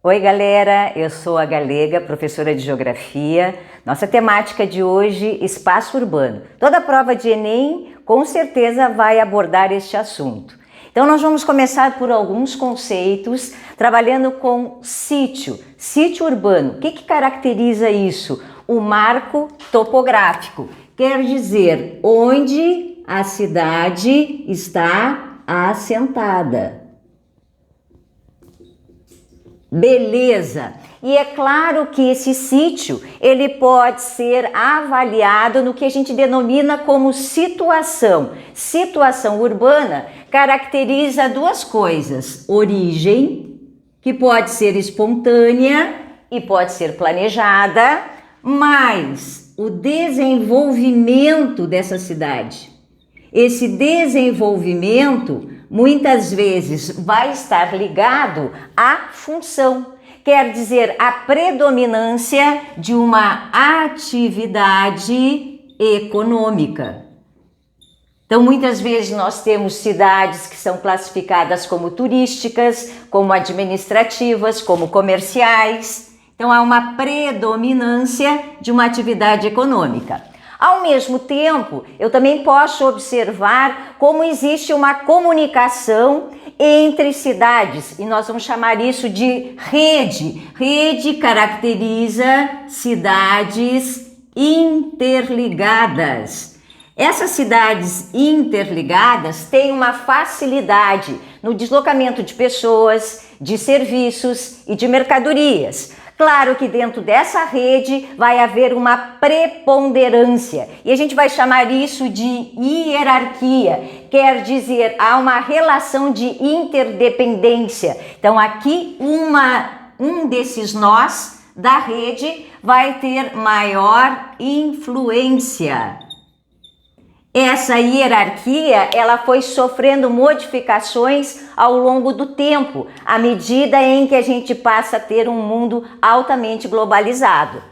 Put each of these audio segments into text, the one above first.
Oi galera, eu sou a Galega, professora de Geografia. Nossa temática de hoje, espaço urbano. Toda prova de Enem com certeza vai abordar este assunto. Então nós vamos começar por alguns conceitos, trabalhando com sítio urbano. O que caracteriza isso? O marco topográfico, quer dizer onde a cidade está assentada. Beleza! E é claro que esse sítio, ele pode ser avaliado no que a gente denomina como situação. Situação urbana caracteriza duas coisas: origem, que pode ser espontânea e pode ser planejada, mas o desenvolvimento dessa cidade. Esse desenvolvimento muitas vezes vai estar ligado à função, quer dizer, à predominância de uma atividade econômica. Então, muitas vezes nós temos cidades que são classificadas como turísticas, como administrativas, como comerciais. Então, há uma predominância de uma atividade econômica. Ao mesmo tempo, eu também posso observar como existe uma comunicação entre cidades, e nós vamos chamar isso de rede. Rede caracteriza cidades interligadas. Essas cidades interligadas têm uma facilidade no deslocamento de pessoas, de serviços e de mercadorias. Claro que dentro dessa rede vai haver uma preponderância e a gente vai chamar isso de hierarquia, quer dizer, há uma relação de interdependência. Então aqui um desses nós da rede vai ter maior influência. Essa hierarquia, ela foi sofrendo modificações ao longo do tempo, à medida em que a gente passa a ter um mundo altamente globalizado.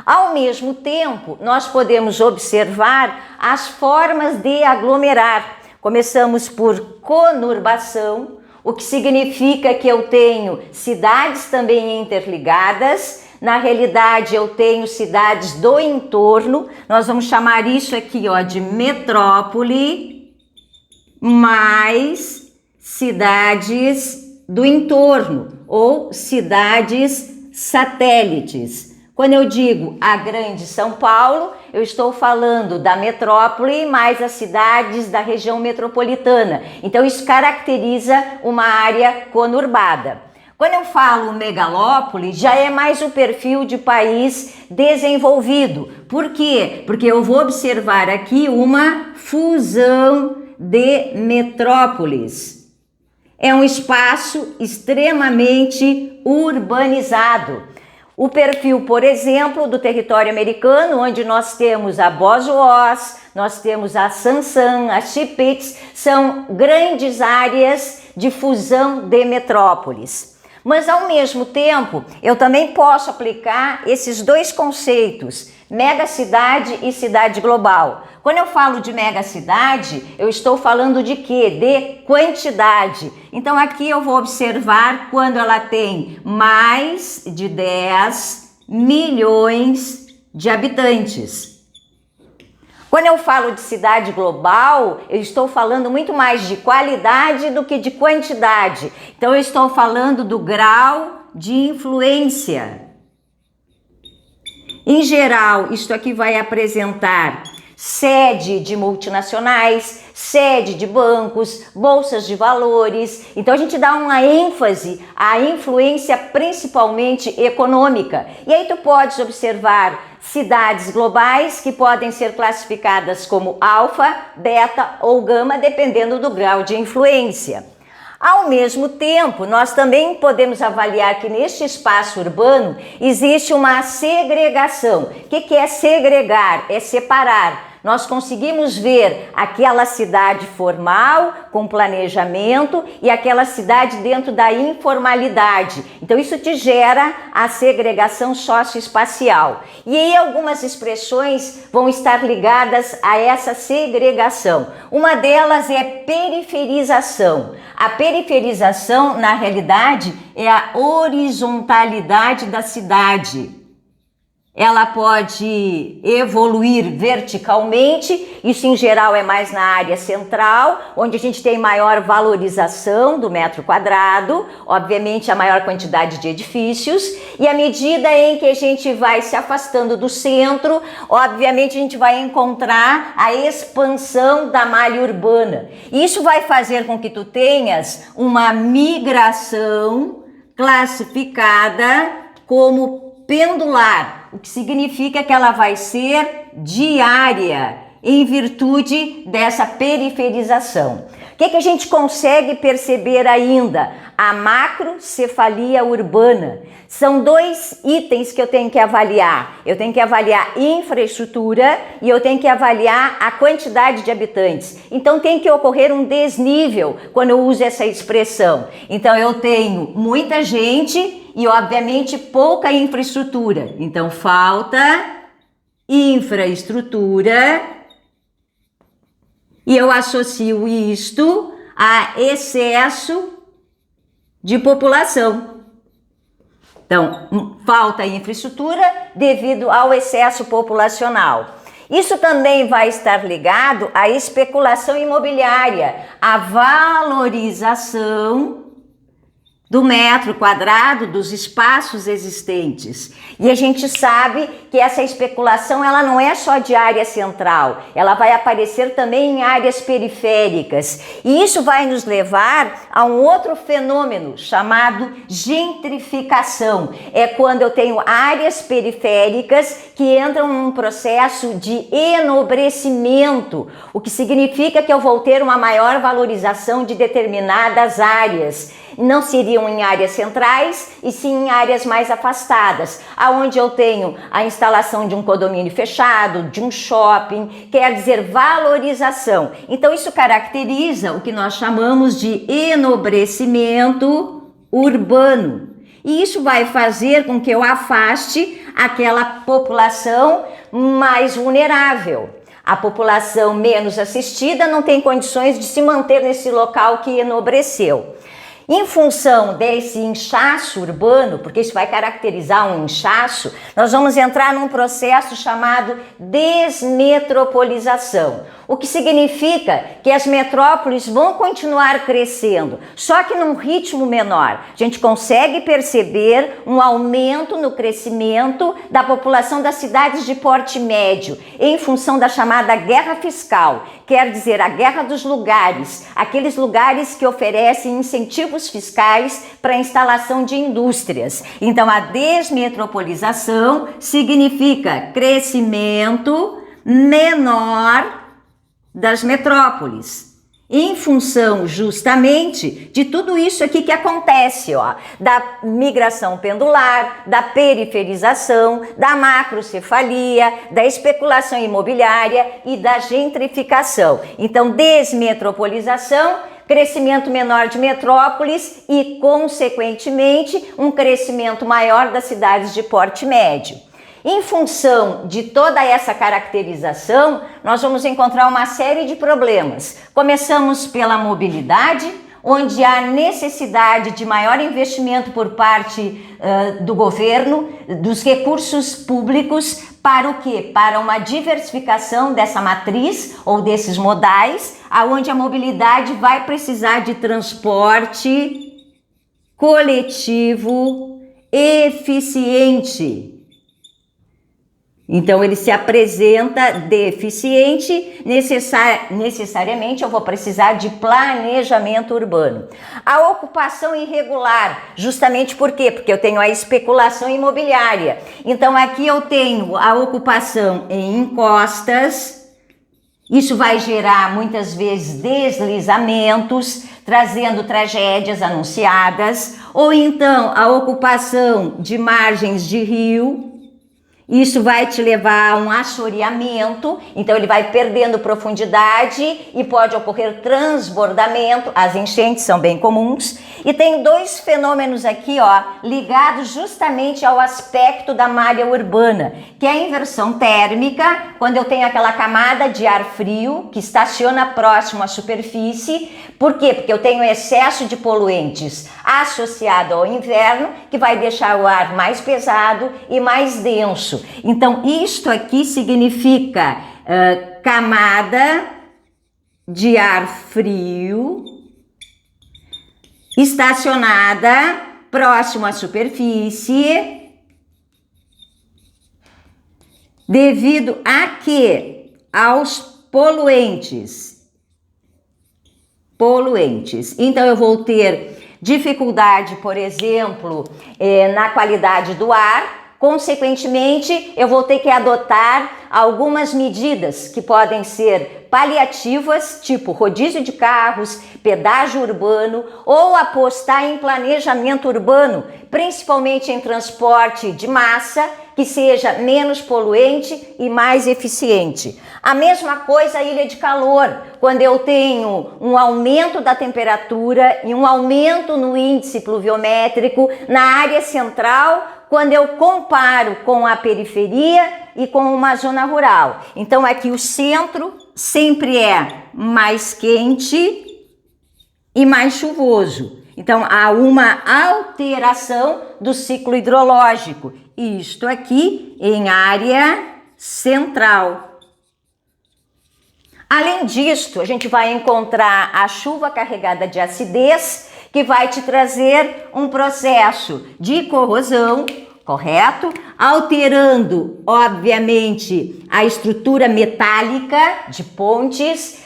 Ao mesmo tempo, nós podemos observar as formas de aglomerar. Começamos por conurbação, o que significa que eu tenho cidades também interligadas. Na realidade, eu tenho cidades do entorno, nós vamos chamar isso aqui de metrópole, mais cidades do entorno, ou cidades satélites. Quando eu digo a Grande São Paulo, eu estou falando da metrópole mais as cidades da região metropolitana. Então, isso caracteriza uma área conurbada. Quando eu falo megalópole, já é mais o perfil de país desenvolvido. Por quê? Porque eu vou observar aqui uma fusão de metrópoles. É um espaço extremamente urbanizado. O perfil, por exemplo, do território americano, onde nós temos a Boswos, nós temos a Sansan, a Chipets, são grandes áreas de fusão de metrópoles. Mas, ao mesmo tempo, eu também posso aplicar esses dois conceitos, megacidade e cidade global. Quando eu falo de megacidade, eu estou falando de quê? De quantidade. Então, aqui eu vou observar quando ela tem mais de 10 milhões de habitantes. Quando eu falo de cidade global, eu estou falando muito mais de qualidade do que de quantidade. Então, eu estou falando do grau de influência. Em geral, isto aqui vai apresentar sede de multinacionais, sede de bancos, bolsas de valores. Então a gente dá uma ênfase à influência principalmente econômica. E aí tu podes observar cidades globais que podem ser classificadas como alfa, beta ou gama, dependendo do grau de influência. Ao mesmo tempo, nós também podemos avaliar que neste espaço urbano existe uma segregação. O que é segregar? É separar. nós conseguimos ver aquela cidade formal, com planejamento, e aquela cidade dentro da informalidade. Então isso te gera a segregação socioespacial. E aí algumas expressões vão estar ligadas a essa segregação. Uma delas é periferização. A periferização, na realidade, é a horizontalidade da cidade. Ela pode evoluir verticalmente, isso em geral é mais na área central, onde a gente tem maior valorização do metro quadrado, obviamente a maior quantidade de edifícios, e à medida em que a gente vai se afastando do centro, obviamente a gente vai encontrar a expansão da malha urbana. Isso vai fazer com que tu tenhas uma migração classificada como pendular, o que significa que ela vai ser diária em virtude dessa periferização. O que a gente consegue perceber ainda? A macrocefalia urbana. São dois itens que eu tenho que avaliar. Eu tenho que avaliar infraestrutura e eu tenho que avaliar a quantidade de habitantes. Então tem que ocorrer um desnível quando eu uso essa expressão. Então eu tenho muita gente e obviamente pouca infraestrutura. Então falta infraestrutura e eu associo isto a excesso de população. Então, falta infraestrutura devido ao excesso populacional. Isso também vai estar ligado à especulação imobiliária, à valorização do metro quadrado, dos espaços existentes. E a gente sabe que essa especulação ela não é só de área central, ela vai aparecer também em áreas periféricas. E isso vai nos levar a um outro fenômeno chamado gentrificação. É quando eu tenho áreas periféricas que entram num processo de enobrecimento, o que significa que eu vou ter uma maior valorização de determinadas áreas. Não seriam em áreas centrais, e sim em áreas mais afastadas, aonde eu tenho a instalação de um condomínio fechado, de um shopping, quer dizer valorização. Então isso caracteriza o que nós chamamos de enobrecimento urbano. E isso vai fazer com que eu afaste aquela população mais vulnerável. A população menos assistida não tem condições de se manter nesse local que enobreceu. Em função desse inchaço urbano, porque isso vai caracterizar um inchaço, nós vamos entrar num processo chamado desmetropolização. O que significa que as metrópoles vão continuar crescendo, só que num ritmo menor. A gente consegue perceber um aumento no crescimento da população das cidades de porte médio, em função da chamada guerra fiscal, quer dizer, a guerra dos lugares, aqueles lugares que oferecem incentivos fiscais para a instalação de indústrias. Então, a desmetropolização significa crescimento menor das metrópoles, em função justamente de tudo isso aqui que acontece, ó, da migração pendular, da periferização, da macrocefalia, da especulação imobiliária e da gentrificação. Então, desmetropolização, crescimento menor de metrópoles e, consequentemente, um crescimento maior das cidades de porte médio. Em função de toda essa caracterização, nós vamos encontrar uma série de problemas. Começamos pela mobilidade, onde há necessidade de maior investimento por parte do governo, dos recursos públicos, para o quê? Para uma diversificação dessa matriz ou desses modais, aonde a mobilidade vai precisar de transporte coletivo eficiente. Então, ele se apresenta deficiente, necessariamente eu vou precisar de planejamento urbano. A ocupação irregular, justamente por quê? Porque eu tenho a especulação imobiliária. Então, aqui eu tenho a ocupação em encostas, isso vai gerar muitas vezes deslizamentos, trazendo tragédias anunciadas, ou então a ocupação de margens de rio. Isso vai te levar a um assoreamento, então ele vai perdendo profundidade e pode ocorrer transbordamento. As enchentes são bem comuns. E tem dois fenômenos aqui, ó, ligados justamente ao aspecto da malha urbana, que é a inversão térmica, quando eu tenho aquela camada de ar frio que estaciona próximo à superfície. Por quê? Porque eu tenho excesso de poluentes associado ao inverno, que vai deixar o ar mais pesado e mais denso. Então, isto aqui significa camada de ar frio estacionada próximo à superfície, devido a quê? Aos poluentes. Então, eu vou ter dificuldade, por exemplo, na qualidade do ar. Consequentemente, eu vou ter que adotar algumas medidas que podem ser paliativas, tipo rodízio de carros, pedágio urbano, ou apostar em planejamento urbano, principalmente em transporte de massa, que seja menos poluente e mais eficiente. A mesma coisa a ilha de calor, quando eu tenho um aumento da temperatura e um aumento no índice pluviométrico na área central, quando eu comparo com a periferia e com uma zona rural. Então aqui o centro sempre é mais quente e mais chuvoso. Então há uma alteração do ciclo hidrológico. Isto aqui em área central. Além disto, a gente vai encontrar a chuva carregada de acidez, que vai te trazer um processo de corrosão, correto? Alterando, obviamente, a estrutura metálica de pontes,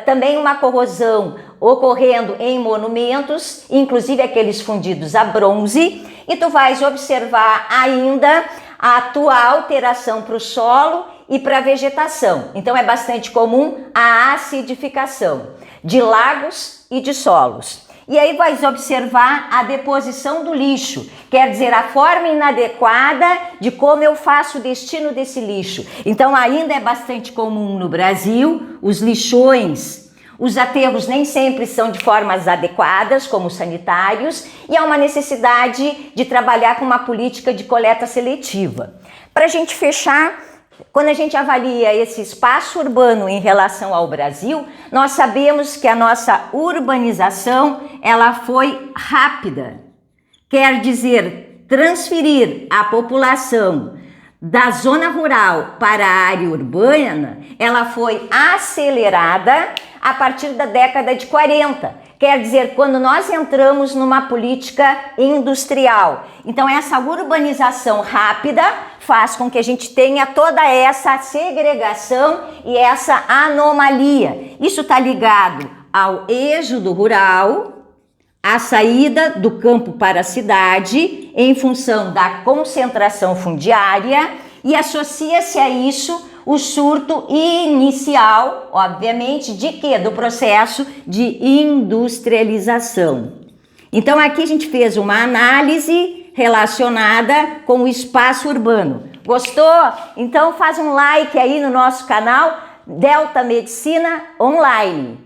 também uma corrosão ocorrendo em monumentos, inclusive aqueles fundidos a bronze, e tu vais observar ainda a tua alteração para o solo e para a vegetação. Então é bastante comum a acidificação de lagos e de solos. E aí vais observar a deposição do lixo, quer dizer, a forma inadequada de como eu faço o destino desse lixo. Então ainda é bastante comum no Brasil os lixões. Os aterros nem sempre são de formas adequadas, como os sanitários, e há uma necessidade de trabalhar com uma política de coleta seletiva. Para a gente fechar, quando a gente avalia esse espaço urbano em relação ao Brasil, nós sabemos que a nossa urbanização ela foi rápida. Quer dizer, transferir a população da zona rural para a área urbana, ela foi acelerada a partir da década de 40. Quer dizer, quando nós entramos numa política industrial. Então, essa urbanização rápida faz com que a gente tenha toda essa segregação e essa anomalia. Isso está ligado ao êxodo rural, à saída do campo para a cidade, em função da concentração fundiária, e associa-se a isso o surto inicial, obviamente, de quê? Do processo de industrialização. Então aqui a gente fez uma análise relacionada com o espaço urbano. Gostou? Então faz um like aí no nosso canal Delta Medicina Online.